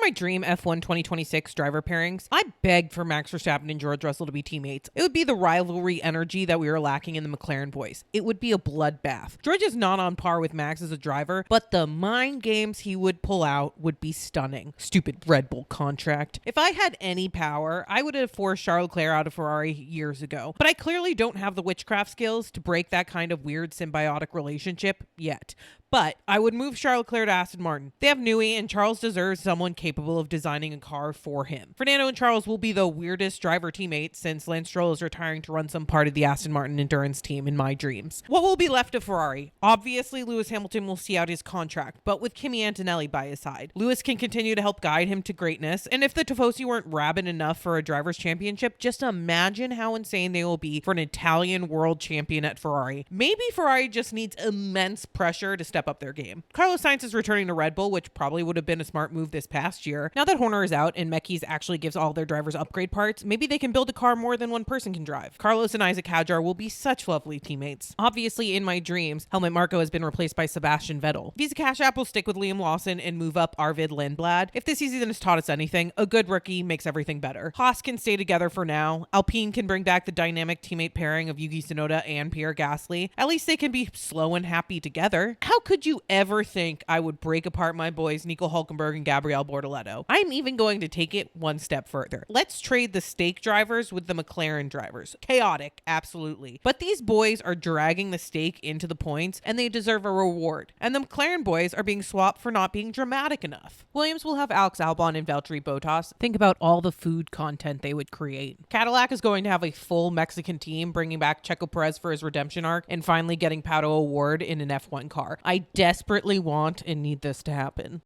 my dream F1 2026 driver pairings, I begged for Max Verstappen and George Russell to be teammates. It would be the rivalry energy that we were lacking in the McLaren boys. It would be a bloodbath. George is not on par with Max as a driver, but the mind games he would pull out would be stunning. Stupid Red Bull contract. If I had any power, I would have forced Charles Leclerc out of Ferrari years ago. But I clearly don't have the witchcraft skills to break that kind of weird symbiotic relationship yet. But I would move Charles Leclerc to Aston Martin. They have Newey, and Charles deserves someone capable of designing a car for him. Fernando and Charles will be the weirdest driver teammates since Lance Stroll is retiring to run some part of the Aston Martin endurance team in my dreams. What will be left of Ferrari? Obviously, Lewis Hamilton will see out his contract, but with Kimi Antonelli by his side, Lewis can continue to help guide him to greatness. And if the Tifosi weren't rabid enough for a driver's championship, just imagine how insane they will be for an Italian world champion at Ferrari. Maybe Ferrari just needs immense pressure to step up their game. Carlos Sainz is returning to Red Bull, which probably would have been a smart move this past year. Now that Horner is out and Mekis actually gives all their drivers upgrade parts, maybe they can build a car more than one person can drive. Carlos and Isaac Hadjar will be such lovely teammates. Obviously, in my dreams, Helmut Marko has been replaced by Sebastian Vettel. Visa Cash App will stick with Liam Lawson and move up Arvid Lindblad. If this season has taught us anything, a good rookie makes everything better. Haas can stay together for now. Alpine can bring back the dynamic teammate pairing of Yuki Tsunoda and Pierre Gasly. At least they can be slow and happy together. How could you ever think I would break apart my boys Nico Hulkenberg and Gabriel Bortoleto? I'm even going to take it one step further. Let's trade the stake drivers with the McLaren drivers. Chaotic, absolutely. But these boys are dragging the stake into the points and they deserve a reward. And the McLaren boys are being swapped for not being dramatic enough. Williams will have Alex Albon and Valtteri Bottas. Think about all the food content they would create. Cadillac is going to have a full Mexican team, bringing back Checo Perez for his redemption arc and finally getting Pato Award in an F1 car. I desperately want and need this to happen.